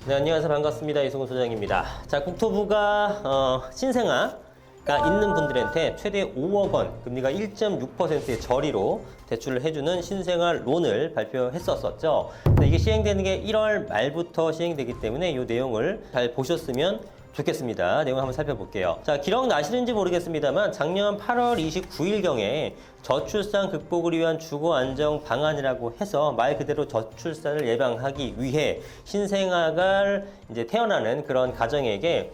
네, 안녕하세요. 반갑습니다. 이승훈 소장입니다. 자, 국토부가 신생아가 있는 분들한테 최대 5억 원, 금리가 1.6%의 저리로 대출을 해주는 신생아 론을 발표했었죠. 이게 시행되는 게 1월 말부터 시행되기 때문에 이 내용을 잘 보셨으면 좋겠습니다. 내용 한번 살펴볼게요. 자, 기억나시는지 모르겠습니다만 작년 8월 29일경에 저출산 극복을 위한 주거 안정 방안이라고 해서 말 그대로 저출산을 예방하기 위해 신생아가 이제 태어나는 그런 가정에게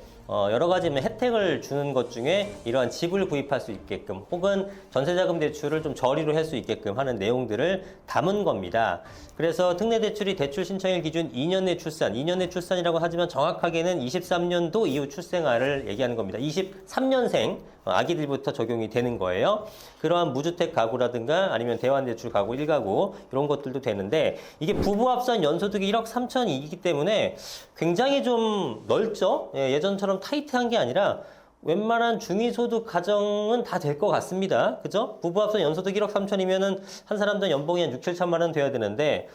여러 가지 혜택을 주는 것 중에 이러한 집을 구입할 수 있게끔 혹은 전세자금 대출을 좀 저리로 할 수 있게끔 하는 내용들을 담은 겁니다. 그래서 특례대출이 대출 신청일 기준 2년 내 출산, 2년 내 출산이라고 하지만 정확하게는 23년도 이후 출생아를 얘기하는 겁니다. 23년생 아기들부터 적용이 되는 거예요. 그러한 무주택 가구라든가 아니면 대환대출 가구 1가구 이런 것들도 되는데 이게 부부 합산 연소득이 1억 3천이기 때문에 굉장히 좀 넓죠. 예전처럼 타이트한 게 아니라 웬만한 중위소득 가정은 다 될 것 같습니다. 그죠? 부부 합산 연소득 1억 3천이면은 한 사람당 연봉이 한 6, 7천만 원 돼야 되는데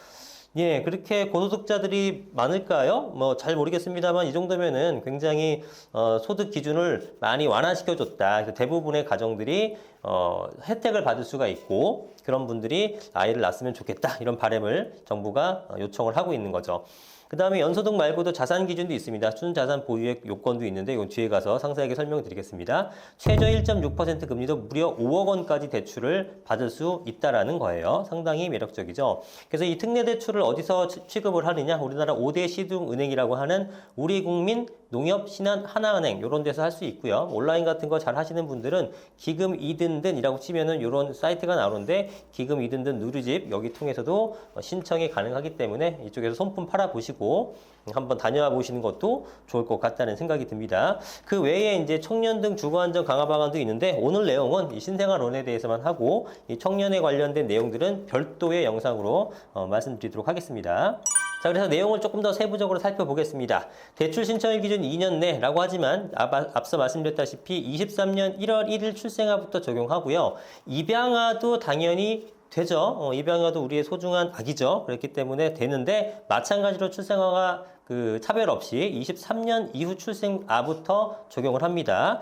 예, 그렇게 고소득자들이 많을까요? 뭐 잘 모르겠습니다만 이 정도면은 굉장히 소득 기준을 많이 완화시켜줬다. 그래서 대부분의 가정들이 혜택을 받을 수가 있고 그런 분들이 아이를 낳았으면 좋겠다. 이런 바람을 정부가 요청을 하고 있는 거죠. 그 다음에 연소득 말고도 자산 기준도 있습니다. 순자산 보유의 요건도 있는데 이건 뒤에 가서 상세하게 설명드리겠습니다. 최저 1.6% 금리도 무려 5억 원까지 대출을 받을 수 있다라는 거예요. 상당히 매력적이죠. 그래서 이 특례 대출을 어디서 취급을 하느냐? 우리나라 5대 시중은행이라고 하는 우리국민 농협, 신한, 하나은행 이런 데서 할 수 있고요. 온라인 같은 거 잘 하시는 분들은 기금 이든든이라고 치면은 이런 사이트가 나오는데 기금 이든든 누리집 여기 통해서도 신청이 가능하기 때문에 이쪽에서 손품 팔아 보시고 한번 다녀와 보시는 것도 좋을 것 같다는 생각이 듭니다. 그 외에 이제 청년 등 주거 안정 강화 방안도 있는데 오늘 내용은 이 신생아론에 대해서만 하고 이 청년에 관련된 내용들은 별도의 영상으로 말씀드리도록 하겠습니다. 자, 그래서 내용을 조금 더 세부적으로 살펴보겠습니다. 대출 신청일 기준 2년 내라고 하지만 앞서 말씀드렸다시피 23년 1월 1일 출생아부터 적용하고요. 입양아도 당연히 되죠. 입양아도 우리의 소중한 아기죠. 그렇기 때문에 되는데 마찬가지로 출생아가 차별 없이 23년 이후 출생아부터 적용을 합니다.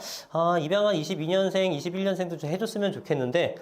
입양아 22년생, 21년생도 좀 해줬으면 좋겠는데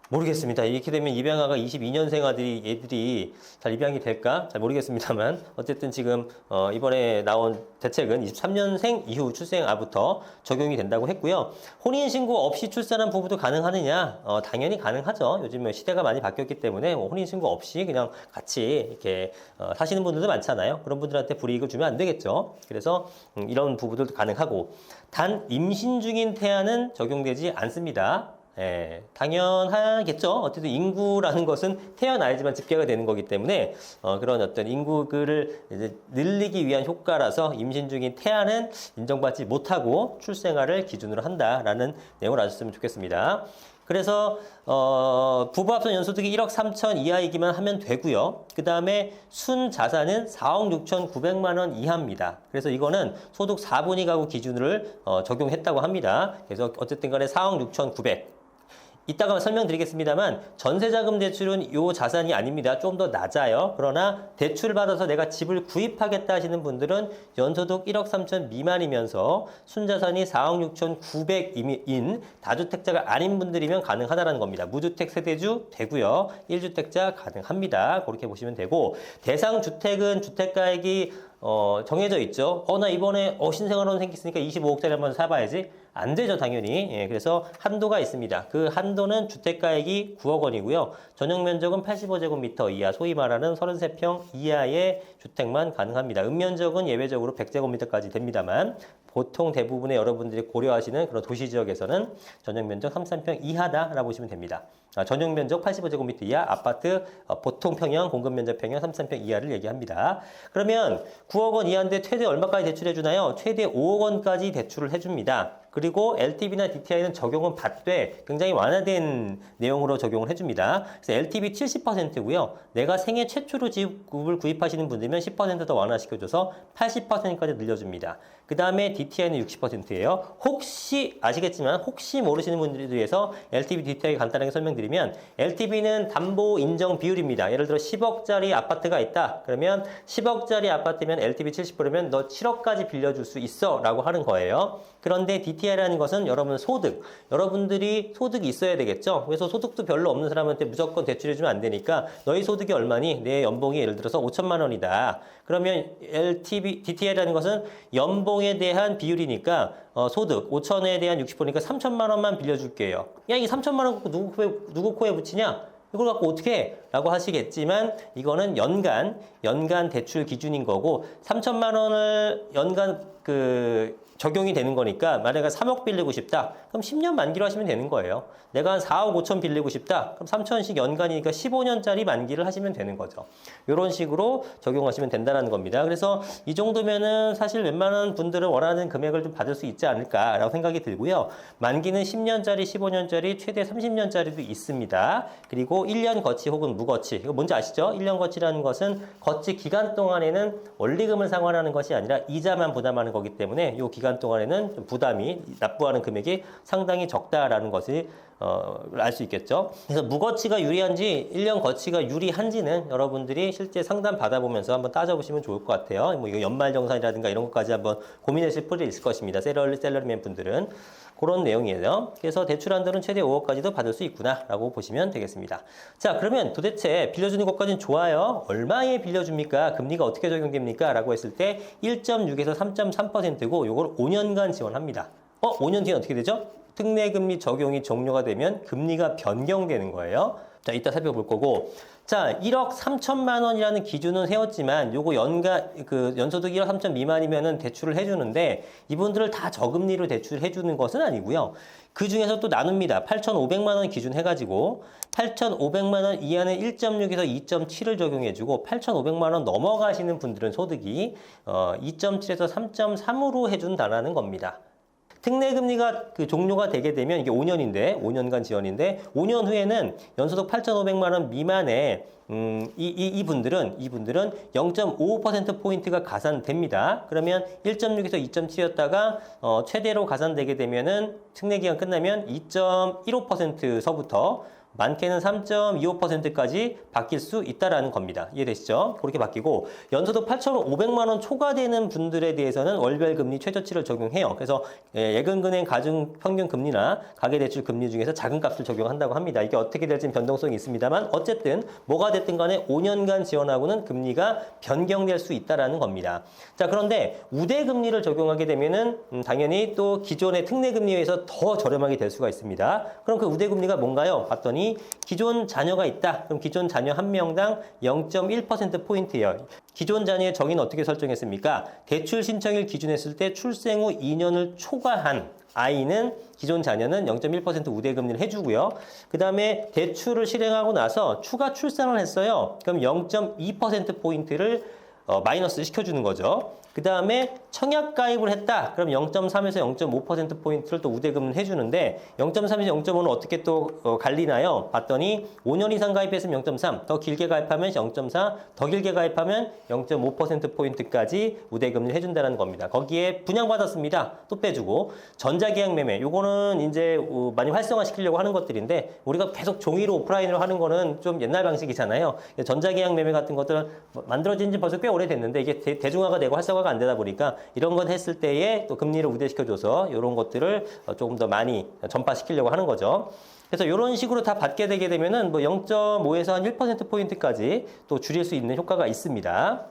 모르겠습니다. 이렇게 되면 입양아가 22년생 애들이 잘 입양이 될까? 잘 모르겠습니다만 어쨌든 지금 이번에 나온 대책은 23년생 이후 출생아부터 적용이 된다고 했고요. 혼인신고 없이 출산한 부부도 가능하느냐? 당연히 가능하죠. 요즘 시대가 많이 바뀌었기 때문에 혼인신고 없이 그냥 같이 이렇게 사시는 분들도 많잖아요. 그런 분들한테 불이익을 주면 안 되겠죠. 그래서 이런 부부들도 가능하고 단 임신 중인 태아는 적용되지 않습니다. 예, 당연하겠죠. 어쨌든 인구라는 것은 태어나야지만 집계가 되는 거기 때문에 그런 어떤 인구를 이제 늘리기 위한 효과라서 임신 중인 태아는 인정받지 못하고 출생아를 기준으로 한다라는 내용을 아셨으면 좋겠습니다. 그래서 부부 합산 연소득이 1억 3천 이하이기만 하면 되고요. 그 다음에 순자산은 4억 6천 9백만 원 이하입니다. 그래서 이거는 소득 4분위 가구 기준을 적용했다고 합니다. 그래서 어쨌든 간에 4억 6천 9백. 이따가 설명드리겠습니다만 전세자금 대출은 요 자산이 아닙니다. 좀 더 낮아요. 그러나 대출을 받아서 내가 집을 구입하겠다 하시는 분들은 연소득 1억 3천 미만이면서 순자산이 4억 6천 9백인 다주택자가 아닌 분들이면 가능하다는 겁니다. 무주택 세대주 되고요. 1주택자 가능합니다. 그렇게 보시면 되고 대상 주택은 주택가액이 정해져 있죠. 나 이번에 신생아론 생겼으니까 25억짜리 한번 사봐야지. 안 되죠, 당연히. 예, 그래서 한도가 있습니다. 그 한도는 주택가액이 9억 원이고요. 전용 면적은 85제곱미터 이하, 소위 말하는 33평 이하의 주택만 가능합니다. 읍면적은 예외적으로 100제곱미터까지 됩니다만 보통 대부분의 여러분들이 고려하시는 그런 도시 지역에서는 전용 면적 33평 이하다라고 보시면 됩니다. 전용 면적 85제곱미터 이하 아파트 보통 평형, 공급 면적 평형 33평 이하를 얘기합니다. 그러면 9억 원 이하인데 최대 얼마까지 대출해 주나요? 최대 5억 원까지 대출을 해줍니다. 그리고 LTV나 DTI는 적용은 받되 굉장히 완화된 내용으로 적용을 해줍니다. 그래서 LTV 70%고요. 내가 생애 최초로 집을 구입하시는 분들이면 10% 더 완화시켜줘서 80%까지 늘려줍니다. 그 다음에 DTI는 60%예요. 혹시 아시겠지만 혹시 모르시는 분들을 위해서 LTV, DTI 간단하게 설명드릴게요. 설명드리면 LTV는 담보 인정 비율입니다. 예를 들어 10억짜리 아파트가 있다. 그러면 10억짜리 아파트면 LTV 70%면 너 7억까지 빌려줄 수 있어 라고 하는 거예요. 그런데 DTI라는 것은 여러분 소득, 여러분들이 소득이 있어야 되겠죠. 그래서 소득도 별로 없는 사람한테 무조건 대출해주면 안 되니까 너희 소득이 얼마니? 내 연봉이 예를 들어서 5천만 원이다. 그러면 DTI라는 것은 연봉에 대한 비율이니까 소득 5천에 대한 60%니까 3천만 원만 빌려줄게요. 야, 이 3천만 원 갖고 누구 코에 붙이냐? 이걸 갖고 어떻게 해? 라고 하시겠지만 이거는 연간 대출 기준인 거고 3천만 원을 연간 적용이 되는 거니까 만약에 3억 빌리고 싶다. 그럼 10년 만기로 하시면 되는 거예요. 내가 한 4억 5천 빌리고 싶다. 그럼 3천씩 연간이니까 15년짜리 만기를 하시면 되는 거죠. 이런 식으로 적용하시면 된다는 겁니다. 그래서 이 정도면은 사실 웬만한 분들은 원하는 금액을 좀 받을 수 있지 않을까라고 생각이 들고요. 만기는 10년짜리, 15년짜리, 최대 30년짜리도 있습니다. 그리고 1년 거치 혹은 무거치. 이거 뭔지 아시죠? 1년 거치라는 것은 거치 기간 동안에는 원리금을 상환하는 것이 아니라 이자만 부담하는 거기 때문에 이 기간 동안에는 좀 부담이 납부하는 금액이 상당히 적다라는 것을 알 수 있겠죠. 그래서 무거치가 유리한지 1년 거치가 유리한지는 여러분들이 실제 상담 받아보면서 한번 따져보시면 좋을 것 같아요. 뭐 이거 연말정산이라든가 이런 것까지 한번 고민하실 필요 있을 것입니다. 셀러리맨 분들은 그런 내용이에요. 그래서 대출한도는 최대 5억까지도 받을 수 있구나라고 보시면 되겠습니다. 자, 그러면 도대체 빌려주는 것까지는 좋아요. 얼마에 빌려줍니까? 금리가 어떻게 적용됩니까? 라고 했을 때 1.6에서 3.3%고 이걸 5년간 지원합니다. 5년 뒤에 어떻게 되죠? 특례금리 적용이 종료가 되면 금리가 변경되는 거예요. 자, 이따 살펴볼 거고. 자, 1억 3천만 원이라는 기준은 세웠지만 요거 연소득 1억 3천 미만이면은 대출을 해주는데 이분들을 다 저금리로 대출해 주는 것은 아니고요. 그 중에서 또 나눕니다. 8,500만 원 기준 해가지고 8,500만 원 이하는 1.6에서 2.7을 적용해주고 8,500만 원 넘어가시는 분들은 소득이 2.7에서 3.3으로 해준다라는 겁니다. 특례금리가 종료가 되게 되면 이게 5년인데 5년간 지원인데 5년 후에는 연소득 8,500만 원 미만의 이분들은 0.55%포인트가 가산됩니다. 그러면 1.6에서 2.7이었다가 최대로 가산되게 되면은 특례기간 끝나면 2.15%서부터 많게는 3.25%까지 바뀔 수 있다라는 겁니다. 이해되시죠? 그렇게 바뀌고 연소득 8,500만 원 초과되는 분들에 대해서는 월별 금리 최저치를 적용해요. 그래서 예금은행 가중 평균 금리나 가계대출 금리 중에서 작은 값을 적용한다고 합니다. 이게 어떻게 될지는 변동성이 있습니다만 어쨌든 뭐가 됐든 간에 5년간 지원하고는 금리가 변경될 수 있다라는 겁니다. 자, 그런데 우대 금리를 적용하게 되면은 당연히 또 기존의 특례 금리에 비해서 더 저렴하게 될 수가 있습니다. 그럼 그 우대 금리가 뭔가요? 봤더니 기존 자녀가 있다. 그럼 기존 자녀 한 명당 0.1%포인트예요. 기존 자녀의 정의는 어떻게 설정했습니까? 대출 신청일 기준했을 때 출생 후 2년을 초과한 아이는 기존 자녀는 0.1% 우대금리를 해주고요. 그 다음에 대출을 실행하고 나서 추가 출산을 했어요. 그럼 0.2%포인트를 마이너스 시켜주는 거죠. 그 다음에 청약 가입을 했다. 그럼 0.3에서 0.5%포인트를 또 우대금을 해주는데 0.3에서 0.5는 어떻게 또 갈리나요? 봤더니 5년 이상 가입했으면 0.3, 더 길게 가입하면 0.4, 더 길게 가입하면 0.5%포인트까지 우대금을 해준다는 겁니다. 거기에 분양받았습니다. 또 빼주고 전자계약 매매, 요거는 이제 많이 활성화시키려고 하는 것들인데 우리가 계속 종이로 오프라인으로 하는 거는 좀 옛날 방식이잖아요. 전자계약 매매 같은 것들은 만들어진 지 벌써 꽤 오래됐는데 이게 대중화가 되고 활성화가 안 되다 보니까 이런 건 했을 때에 또 금리를 우대시켜줘서 이런 것들을 조금 더 많이 전파시키려고 하는 거죠. 그래서 이런 식으로 다 받게 되게 되면은 뭐 0.5에서 한 1%포인트까지 또 줄일 수 있는 효과가 있습니다.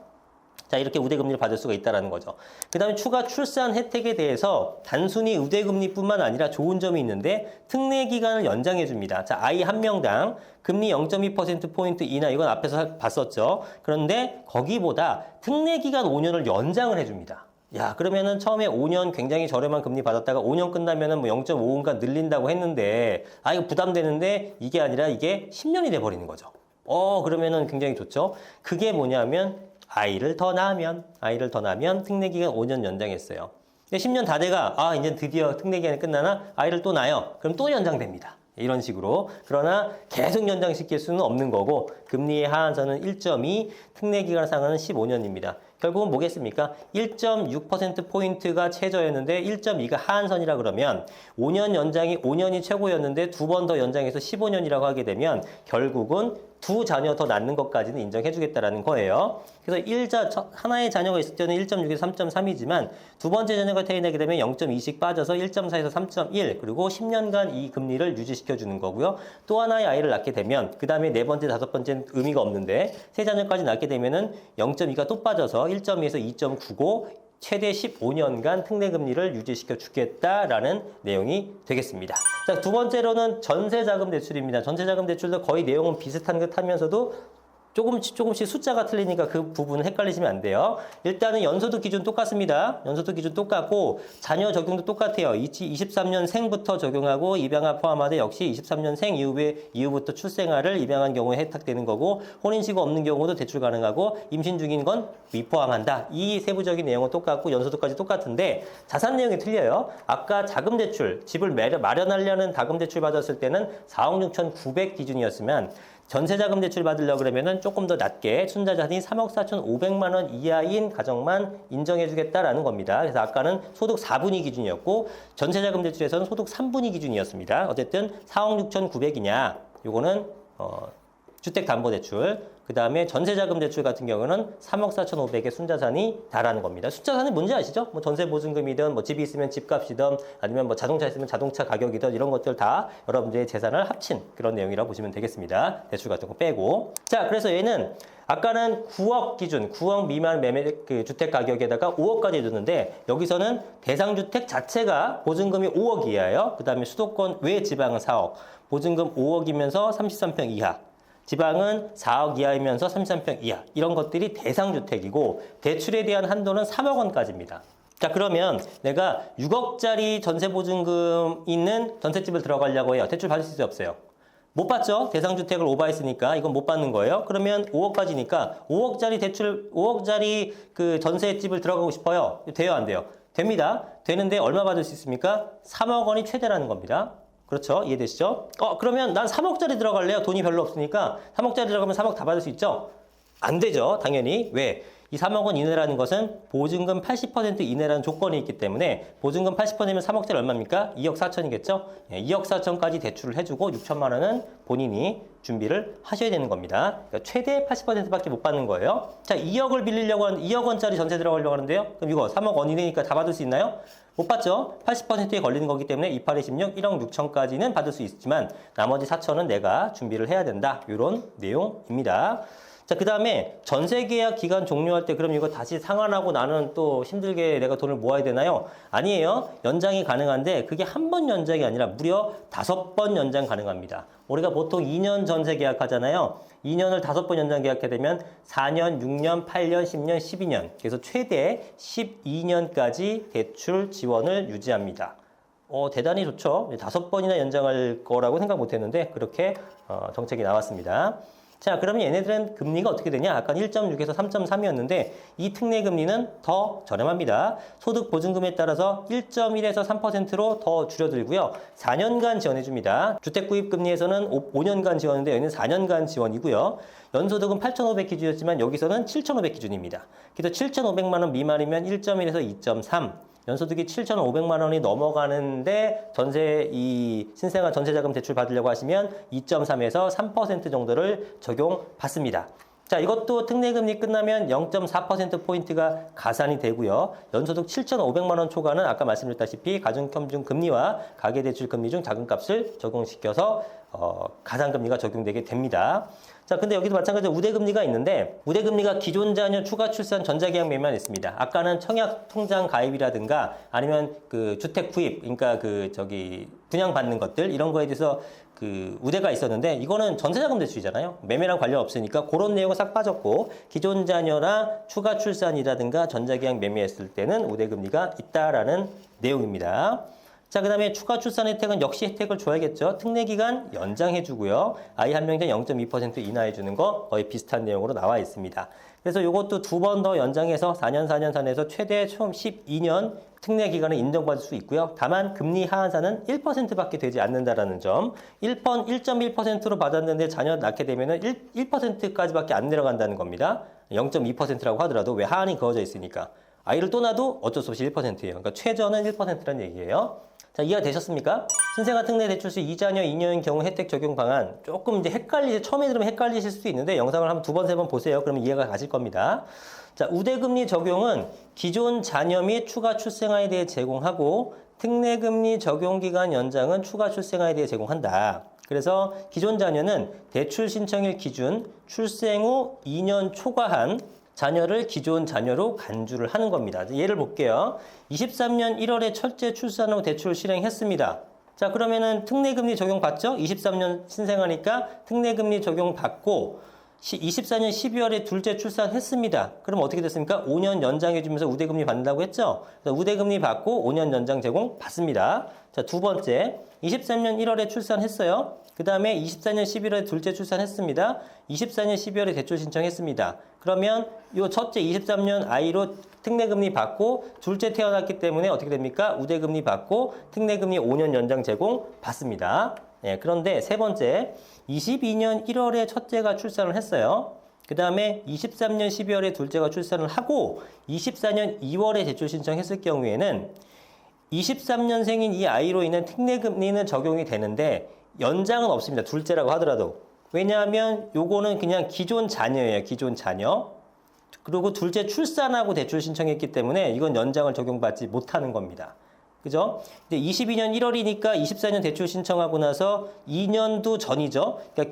자, 이렇게 우대금리를 받을 수가 있다는 거죠. 그 다음에 추가 출산 혜택에 대해서 단순히 우대금리뿐만 아니라 좋은 점이 있는데 특례 기간을 연장해 줍니다. 자, 아이 한 명당 금리 0.2%포인트 이나 이건 앞에서 봤었죠. 그런데 거기보다 특례 기간 5년을 연장을 해줍니다. 야, 그러면은 처음에 5년 굉장히 저렴한 금리 받았다가 5년 끝나면은 뭐 0.5인가 늘린다고 했는데 이거 부담되는데 이게 아니라 이게 10년이 돼버리는 거죠. 그러면은 굉장히 좋죠. 그게 뭐냐면 아이를 더 낳으면 특례기간 5년 연장했어요. 근데 10년 다 돼가 이제 드디어 특례기간이 끝나나 아이를 또 낳아요. 그럼 또 연장됩니다. 이런 식으로. 그러나 계속 연장시킬 수는 없는 거고 금리의 하한선은 1.2, 특례기간 상한은 15년입니다. 결국은 뭐겠습니까? 1.6%포인트가 최저였는데 1.2가 하한선이라 그러면 5년 연장이 5년이 최고였는데 두 번 더 연장해서 15년이라고 하게 되면 결국은 두 자녀 더 낳는 것까지는 인정해주겠다라는 거예요. 그래서 하나의 자녀가 있을 때는 1.6에서 3.3이지만 두 번째 자녀가 태어나게 되면 0.2씩 빠져서 1.4에서 3.1 그리고 10년간 이 금리를 유지시켜주는 거고요. 또 하나의 아이를 낳게 되면 그 다음에 네 번째, 다섯 번째는 의미가 없는데 세 자녀까지 낳게 되면은 0.2가 또 빠져서 1.2에서 2.9고 최대 15년간 특례금리를 유지시켜 주겠다라는 내용이 되겠습니다. 자, 두 번째로는 전세자금 대출입니다. 전세자금 대출도 거의 내용은 비슷한 듯 하면서도 조금씩 숫자가 틀리니까 그 부분은 헷갈리시면 안 돼요. 일단은 연소득 기준 똑같습니다. 연소득 기준 똑같고 자녀 적용도 똑같아요. 23년생부터 적용하고 입양아 포함하되 역시 23년생 이후부터 출생아를 입양한 경우에 혜택되는 거고 혼인신고 없는 경우도 대출 가능하고 임신 중인 건 미포함한다. 이 세부적인 내용은 똑같고 연소득까지 똑같은데 자산 내용이 틀려요. 아까 자금 대출, 집을 마련하려는 자금 대출 받았을 때는 4억 6,900 기준이었으면 전세자금 대출 받으려고 그러면은 조금 더 낮게 순자산이 3억 4,500만 원 이하인 가정만 인정해주겠다라는 겁니다. 그래서 아까는 소득 4분위 기준이었고 전세자금 대출에서는 소득 3분위 기준이었습니다. 어쨌든 4억 6,900이냐, 요거는 주택담보대출, 그 다음에 전세자금 대출 같은 경우는 3억 4,500의 순자산이 달하는 겁니다. 순자산이 뭔지 아시죠? 뭐 전세보증금이든 뭐 집이 있으면 집값이든 아니면 뭐 자동차 있으면 자동차 가격이든 이런 것들 다 여러분들의 재산을 합친 그런 내용이라고 보시면 되겠습니다. 대출 같은 거 빼고. 자, 그래서 얘는 아까는 9억 기준, 9억 미만 매매 주택 가격에다가 5억까지 해줬는데 여기서는 대상주택 자체가 보증금이 5억 이하예요. 그 다음에 수도권 외 지방은 4억, 보증금 5억이면서 33평 이하. 지방은 4억 이하이면서 33평 이하. 이런 것들이 대상주택이고 대출에 대한 한도는 3억 원까지입니다. 자, 그러면 내가 6억짜리 전세보증금 있는 전셋집을 들어가려고 해요. 대출 받을 수 없어요. 못 받죠? 대상주택을 오버했으니까 이건 못 받는 거예요. 그러면 5억까지니까 5억짜리 대출, 5억짜리 그 전셋집을 들어가고 싶어요. 돼요, 안 돼요? 됩니다. 되는데 얼마 받을 수 있습니까? 3억 원이 최대라는 겁니다. 그렇죠? 이해되시죠? 그러면 난 3억짜리 들어갈래요. 돈이 별로 없으니까 3억짜리 들어가면 3억 다 받을 수 있죠? 안 되죠. 당연히. 왜? 이 3억 원 이내라는 것은 보증금 80% 이내라는 조건이 있기 때문에 보증금 80%면 3억짜리 얼마입니까? 2억 4천이겠죠? 2억 4천까지 대출을 해주고 6천만 원은 본인이 준비를 하셔야 되는 겁니다. 그러니까 최대 80%밖에 못 받는 거예요. 자, 2억을 빌리려고 하는 2억 원짜리 전세 들어가려고 하는데요. 그럼 이거 3억 원 이내니까 다 받을 수 있나요? 못 받죠? 80%에 걸리는 거기 때문에 28에 16, 1억 6천까지는 받을 수 있지만 나머지 4천은 내가 준비를 해야 된다. 이런 내용입니다. 자, 그 다음에 전세계약 기간 종료할 때 그럼 이거 다시 상환하고 나는 또 힘들게 내가 돈을 모아야 되나요? 아니에요. 연장이 가능한데 그게 한 번 연장이 아니라 무려 5번 연장 가능합니다. 우리가 보통 2년 전세 계약하잖아요. 2년을 5번 연장 계약하게 되면 4년, 6년, 8년, 10년, 12년. 그래서 최대 12년까지 대출 지원을 유지합니다. 대단히 좋죠. 5번이나 연장할 거라고 생각 못 했는데 그렇게 정책이 나왔습니다. 자, 그러면 얘네들은 금리가 어떻게 되냐? 아까 1.6에서 3.3이었는데 이 특례 금리는 더 저렴합니다. 소득 보증금에 따라서 1.1에서 3%로 더 줄여들고요. 4년간 지원해줍니다. 주택 구입 금리에서는 5년간 지원인데 여기는 4년간 지원이고요. 연소득은 8,500 기준이었지만 여기서는 7,500 기준입니다. 그래서 7,500만 원 미만이면 1.1에서 2.3. 연소득이 7,500만 원이 넘어가는데 신생아 전세자금 대출 받으려고 하시면 2.3에서 3% 정도를 적용받습니다. 자, 이것도 특례금리 끝나면 0.4%포인트가 가산이 되고요. 연소득 7,500만 원 초과는 아까 말씀드렸다시피 가중평균 금리와 가계대출 금리 중 자금값을 적용시켜서 가산금리가 적용되게 됩니다. 자, 근데 여기도 마찬가지로 우대금리가 있는데 우대금리가 기존 자녀 추가 출산 전자계약 매매만 있습니다. 아까는 청약 통장 가입이라든가 아니면 그 주택 구입, 그러니까 분양받는 것들 이런 거에 대해서 그 우대가 있었는데 이거는 전세자금 대출이잖아요. 매매랑 관련 없으니까 그런 내용은 싹 빠졌고 기존 자녀나 추가 출산이라든가 전자계약 매매했을 때는 우대금리가 있다라는 내용입니다. 자, 그 다음에 추가 출산 혜택은 역시 혜택을 줘야겠죠. 특례기간 연장해주고요. 아이 한 명당 0.2% 인하해주는 거 거의 비슷한 내용으로 나와 있습니다. 그래서 이것도 2번 더 연장해서 4년 최대 총 12년 특례기간을 인정받을 수 있고요. 다만 금리 하한사는 1%밖에 되지 않는다라는 점. 1.1%로 받았는데 자녀 낳게 되면 1%까지밖에 안 내려간다는 겁니다. 0.2%라고 하더라도 왜 하한이 그어져 있으니까 아이를 또 낳아도 어쩔 수 없이 1%예요. 그러니까 최저는 1%라는 얘기예요. 자, 이해가 되셨습니까? 신생아 특례 대출시 2자녀 2녀인 경우 혜택 적용 방안 조금 이제 처음에 들으면 헷갈리실 수도 있는데 영상을 한번 2번, 3번 보세요. 그러면 이해가 가실 겁니다. 자, 우대금리 적용은 기존 자녀 및 추가 출생아에 대해 제공하고 특례금리 적용기간 연장은 추가 출생아에 대해 제공한다. 그래서 기존 자녀는 대출 신청일 기준 출생 후 2년 초과한 자녀를 기존 자녀로 간주를 하는 겁니다. 예를 볼게요. 23년 1월에 첫째 출산 후 대출 실행했습니다. 자, 그러면은 특례금리 적용 받죠? 23년 신생아니까 특례금리 적용 받고 24년 12월에 둘째 출산했습니다. 그럼 어떻게 됐습니까? 5년 연장해주면서 우대금리 받는다고 했죠? 그래서 우대금리 받고 5년 연장 제공 받습니다. 자, 두 번째, 23년 1월에 출산했어요. 그 다음에 24년 11월에 둘째 출산했습니다. 24년 12월에 대출 신청했습니다. 그러면 이 첫째 23년 아이로 특례금리 받고 둘째 태어났기 때문에 어떻게 됩니까? 우대금리 받고 특례금리 5년 연장 제공 받습니다. 네, 그런데 세 번째, 22년 1월에 첫째가 출산을 했어요. 그 다음에 23년 12월에 둘째가 출산을 하고 24년 2월에 대출 신청했을 경우에는 23년생인 이 아이로 인한 특례금리는 적용이 되는데 연장은 없습니다. 둘째라고 하더라도. 왜냐하면 요거는 그냥 기존 자녀예요. 기존 자녀. 그리고 둘째 출산하고 대출 신청했기 때문에 이건 연장을 적용받지 못하는 겁니다. 그죠? 근데 22년 1월이니까 24년 대출 신청하고 나서 2년도 전이죠. 그러니까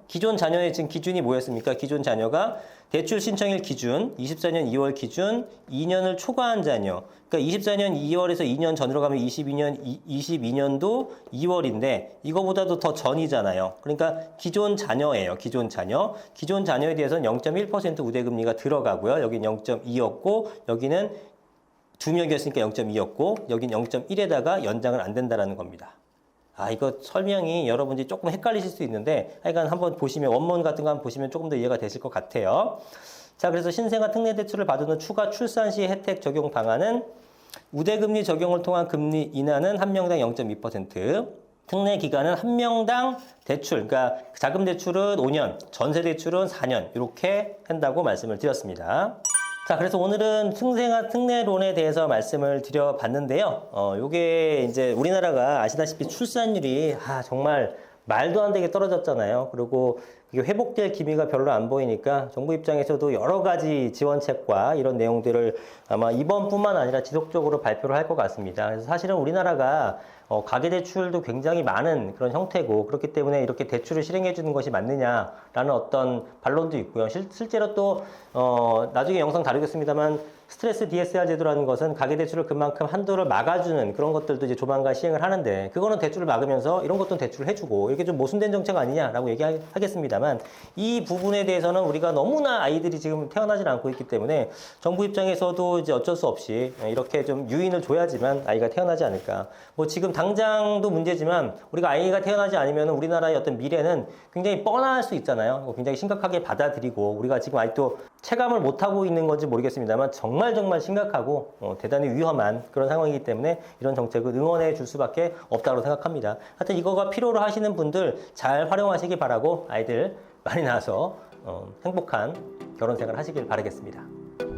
기존 자녀의 지금 기준이 뭐였습니까? 기존 자녀가 대출 신청일 기준, 24년 2월 기준, 2년을 초과한 자녀. 그러니까 24년 2월에서 2년 전으로 가면 22년도 2월인데 이거보다도 더 전이잖아요. 그러니까 기존 자녀예요. 기존 자녀. 기존 자녀에 대해서는 0.1% 우대금리가 들어가고요. 여기는 0.2였고 여기는 2명이었으니까 0.2였고 여긴 0.1에다가 연장은 안 된다라는 겁니다. 아, 이거 설명이 여러분들이 조금 헷갈리실 수 있는데 하여간 한번 보시면 원문 같은 거 한번 보시면 조금 더 이해가 되실 것 같아요. 자, 그래서 신생아 특례 대출을 받은 추가 출산 시 혜택 적용 방안은 우대금리 적용을 통한 금리 인하는 한 명당 0.2%, 특례 기간은 한 명당 대출, 그러니까 자금 대출은 5년, 전세 대출은 4년 이렇게 한다고 말씀을 드렸습니다. 자, 그래서 오늘은 신생아 특례론에 대해서 말씀을 드려봤는데요. 요게 이제 우리나라가 아시다시피 출산율이 정말 말도 안 되게 떨어졌잖아요. 그리고 이게 회복될 기미가 별로 안 보이니까 정부 입장에서도 여러 가지 지원책과 이런 내용들을 아마 이번뿐만 아니라 지속적으로 발표를 할 것 같습니다. 그래서 사실은 우리나라가 가계대출도 굉장히 많은 그런 형태고 그렇기 때문에 이렇게 대출을 실행해 주는 것이 맞느냐라는 어떤 반론도 있고요. 실제로 또 나중에 영상 다루겠습니다만 스트레스 DSR 제도라는 것은 가계대출을 그만큼 한도를 막아주는 그런 것들도 이제 조만간 시행을 하는데 그거는 대출을 막으면서 이런 것도 대출을 해주고 이렇게 좀 모순된 정책 아니냐라고 얘기하겠습니다만 이 부분에 대해서는 우리가 너무나 아이들이 지금 태어나질 않고 있기 때문에 정부 입장에서도 이제 어쩔 수 없이 이렇게 좀 유인을 줘야지만 아이가 태어나지 않을까. 뭐 지금 당장도 문제지만 우리가 아이가 태어나지 않으면 우리나라의 어떤 미래는 굉장히 뻔할 수 있잖아요. 굉장히 심각하게 받아들이고 우리가 지금 아직도 체감을 못하고 있는 건지 모르겠습니다만 정말 심각하고 대단히 위험한 그런 상황이기 때문에 이런 정책을 응원해 줄 수밖에 없다고 생각합니다. 하여튼 이거가 필요로 하시는 분들 잘 활용하시기 바라고 아이들 많이 낳아서 행복한 결혼 생활 하시길 바라겠습니다.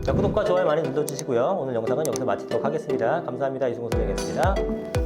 자, 구독과 좋아요 많이 눌러주시고요. 오늘 영상은 여기서 마치도록 하겠습니다. 감사합니다. 이승우 선생님이었습니다.